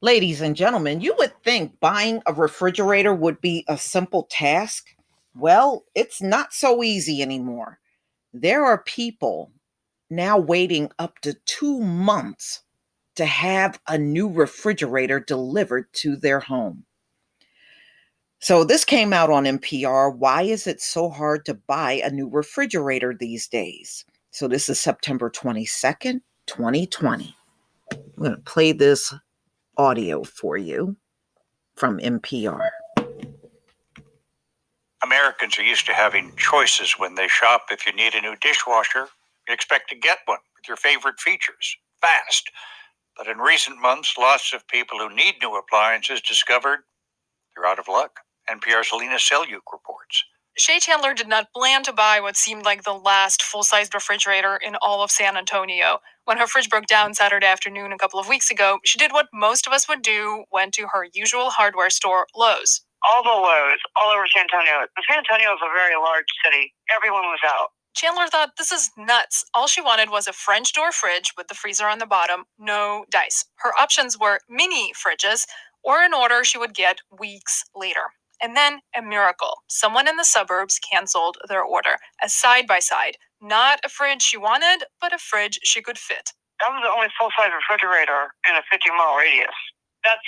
Ladies and gentlemen, you would think buying a refrigerator would be a simple task. Well, it's not so easy anymore. There are people now waiting up to 2 months to have a new refrigerator delivered to their home. So, this came out on NPR. Why is it so hard to buy a new refrigerator these days? So, this is September 22nd, 2020. I'm going to play this audio for you from NPR. Americans are used to having choices when they shop. If you need a new dishwasher, you expect to get one with your favorite features fast. But in recent months, lots of people who need new appliances discovered they're out of luck. NPR's Alina Selyuk reports. Shay Chandler did not plan to buy what seemed like the last full-sized refrigerator in all of San Antonio. When her fridge broke down Saturday afternoon a couple of weeks ago, she did what most of us would do, went to her usual hardware store, Lowe's. All the Lowe's, all over San Antonio. San Antonio is a very large city. Everyone was out. Chandler thought, this is nuts. All she wanted was a French door fridge with the freezer on the bottom, no dice. Her options were mini fridges, or an order she would get weeks later. And then a miracle. Someone in the suburbs canceled their order. A side-by-side. Not a fridge she wanted, but a fridge she could fit. That was the only full-size refrigerator in a 50-mile radius. That's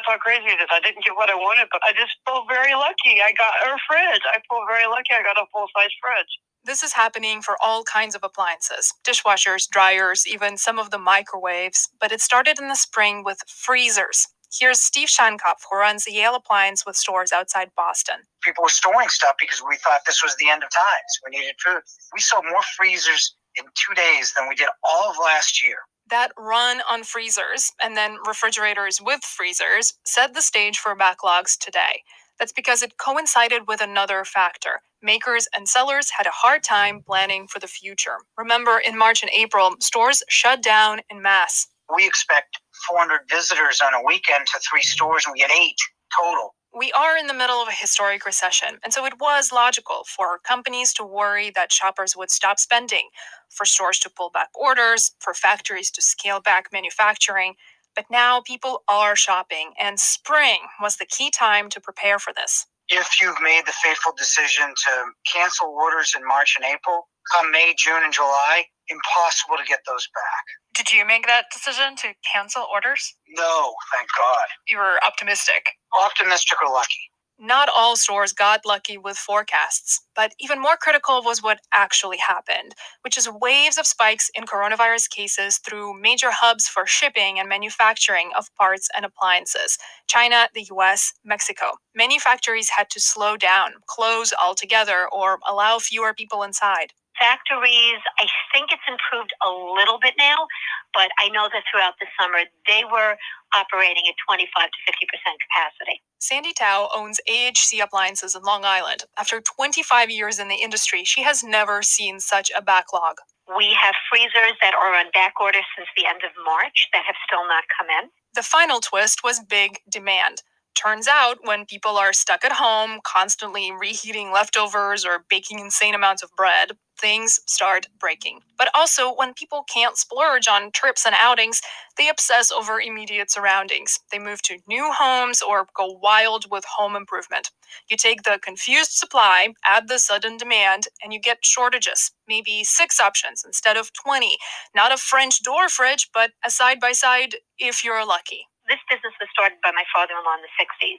how crazy it is. I didn't get what I wanted, but I just feel very lucky. I got a fridge. I feel very lucky I got a full-size fridge. This is happening for all kinds of appliances, dishwashers, dryers, even some of the microwaves. But it started in the spring with freezers. Here's Steve Shankopf, who runs the Yale Appliance with stores outside Boston. People were storing stuff because we thought this was the end of times. We needed food. We sold more freezers in 2 days than we did all of last year. That run on freezers, and then refrigerators with freezers, set the stage for backlogs today. That's because it coincided with another factor. Makers and sellers had a hard time planning for the future. Remember, in March and April, stores shut down en masse. We expect 400 visitors on a weekend to 3 stores, and we get 8 total. We are in the middle of a historic recession, and so it was logical for companies to worry that shoppers would stop spending, for stores to pull back orders, for factories to scale back manufacturing. But now people are shopping, and spring was the key time to prepare for this. If you've made the fateful decision to cancel orders in March and April, come May, June, and July, impossible to get those back. Did you make that decision to cancel orders? No, thank God. You were optimistic. Optimistic or lucky. Not all stores got lucky with forecasts, but even more critical was what actually happened, which is waves of spikes in coronavirus cases through major hubs for shipping and manufacturing of parts and appliances: China, the US, Mexico. Many factories had to slow down, close altogether, or allow fewer people inside. Factories, I think it's improved a little bit now, but I know that throughout the summer they were operating at 25 to 50% capacity. Sandy Tao owns AHC Appliances in Long Island. After 25 years in the industry, she has never seen such a backlog. We have freezers that are on back order since the end of March that have still not come in. The final twist was big demand. Turns out, when people are stuck at home, constantly reheating leftovers or baking insane amounts of bread, things start breaking. But also, when people can't splurge on trips and outings, they obsess over immediate surroundings. They move to new homes or go wild with home improvement. You take the confused supply, add the sudden demand, and you get shortages. Maybe 6 options instead of 20. Not a French door fridge, but a side-by-side if you're lucky. This business was started by my father-in-law in the 60s.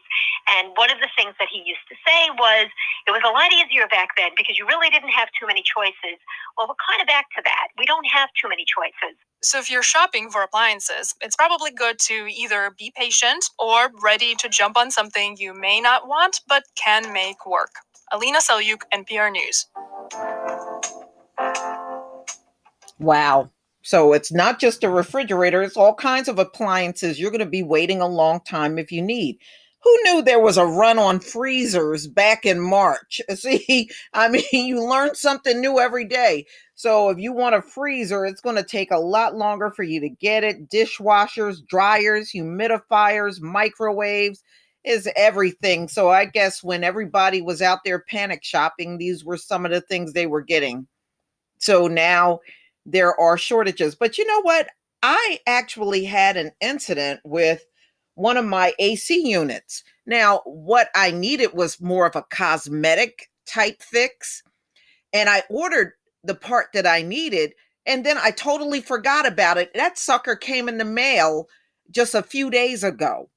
And one of the things that he used to say was, it was a lot easier back then because you really didn't have too many choices. Well, we're kind of back to that. We don't have too many choices. So if you're shopping for appliances, it's probably good to either be patient or ready to jump on something you may not want but can make work. Alina Selyuk, NPR News. Wow. So it's not just a refrigerator, it's all kinds of appliances you're going to be waiting a long time if you need. Who knew there was a run on freezers back in March? See, you learn something new every day. So if you want a freezer, it's going to take a lot longer for you to get it. Dishwashers, dryers, humidifiers, microwaves is everything. So I guess when everybody was out there panic shopping, these were some of the things they were getting. So now there are shortages. But you know what? I actually had an incident with one of my AC units. Now, what I needed was more of a cosmetic type fix, and I ordered the part that I needed, and then I totally forgot about it. That sucker came in the mail just a few days ago.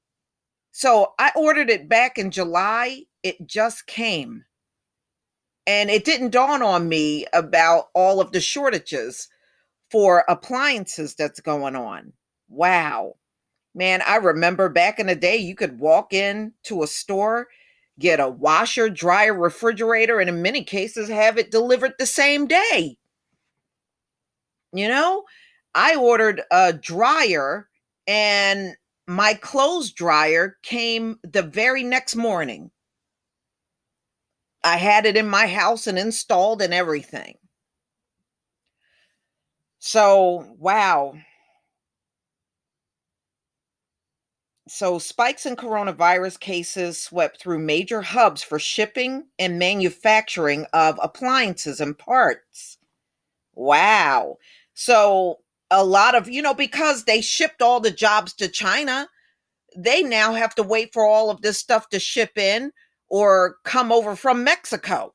So I ordered it back in July. It just came. And it didn't dawn on me about all of the shortages for appliances that's going on. Wow. Man, I remember back in the day, you could walk in to a store, get a washer, dryer, refrigerator, and in many cases have it delivered the same day. You know, I ordered a dryer and my clothes dryer came the very next morning. I had it in my house and installed and everything. So, wow. So, spikes in coronavirus cases swept through major hubs for shipping and manufacturing of appliances and parts. Wow. So, a lot of, because they shipped all the jobs to China, they now have to wait for all of this stuff to ship in or come over from Mexico.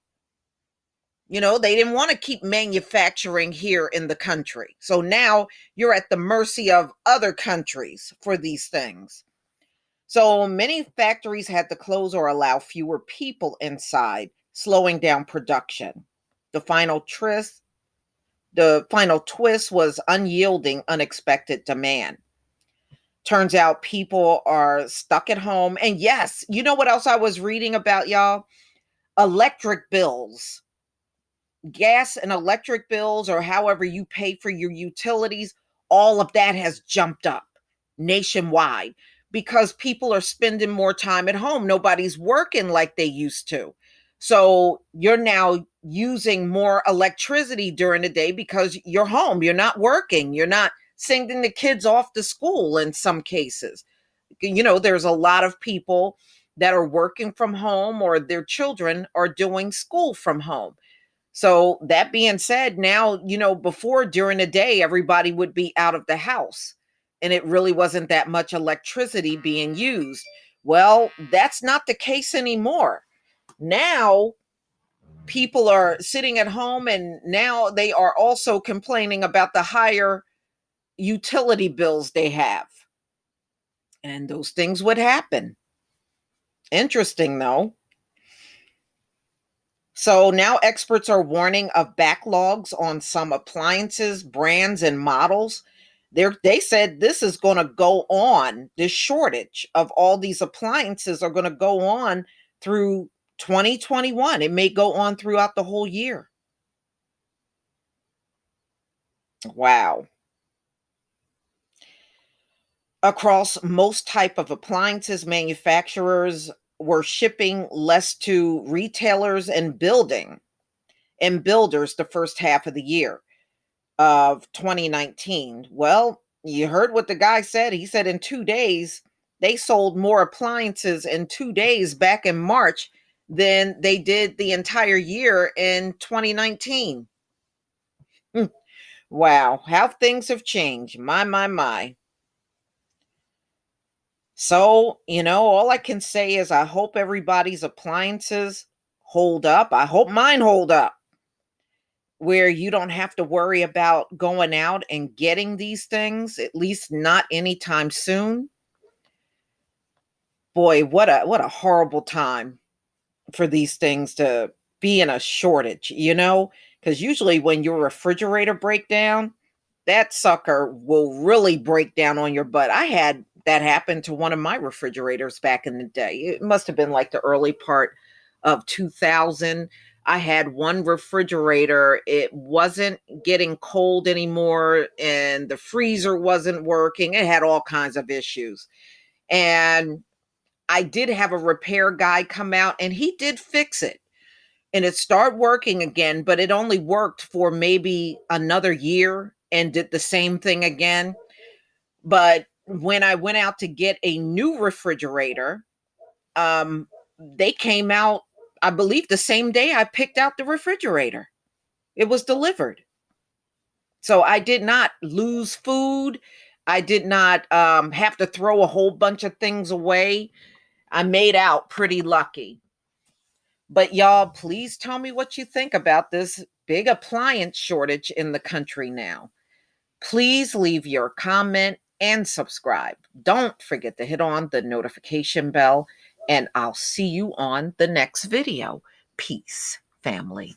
They didn't want to keep manufacturing here in the country. So now you're at the mercy of other countries for these things. So many factories had to close or allow fewer people inside, slowing down production. The final twist, the final twist was unyielding, unexpected demand. Turns out people are stuck at home. And yes, you know what else I was reading about, y'all? Electric bills, gas and electric bills, or however you pay for your utilities, all of that has jumped up nationwide because people are spending more time at home. Nobody's working like they used to. So you're now using more electricity during the day because you're home. You're not working. You're not sending the kids off to school in some cases. There's a lot of people that are working from home or their children are doing school from home. So that being said, now, before during the day, everybody would be out of the house and it really wasn't that much electricity being used. Well, that's not the case anymore. Now people are sitting at home and now they are also complaining about the higher utility bills they have. And those things would happen. Interesting, though. So now experts are warning of backlogs on some appliances, brands, and models. They said this is going to go on. This shortage of all these appliances are going to go on through 2021. It may go on throughout the whole year. Wow. Across most type of appliances, manufacturers were shipping less to retailers and builders the first half of the year of 2019. Well, you heard what the guy said. He said in 2 days, they sold more appliances in 2 days back in March than they did the entire year in 2019. Hmm. Wow, how things have changed. My. So, all I can say is I hope everybody's appliances hold up. I hope mine hold up where you don't have to worry about going out and getting these things, at least not anytime soon. Boy, what a horrible time for these things to be in a shortage, because usually when your refrigerator break down, that sucker will really break down on your butt. I had that happen to one of my refrigerators back in the day. It must have been like the early part of 2000. I had one refrigerator. It wasn't getting cold anymore and the freezer wasn't working. It had all kinds of issues. And I did have a repair guy come out and he did fix it and it started working again, but it only worked for maybe another year and did the same thing again. But when I went out to get a new refrigerator, they came out, I believe, the same day I picked out the refrigerator. It was delivered. So I did not lose food. I did not have to throw a whole bunch of things away. I made out pretty lucky. But y'all, please tell me what you think about this big appliance shortage in the country now. Please leave your comment and subscribe. Don't forget to hit on the notification bell, and I'll see you on the next video. Peace, family.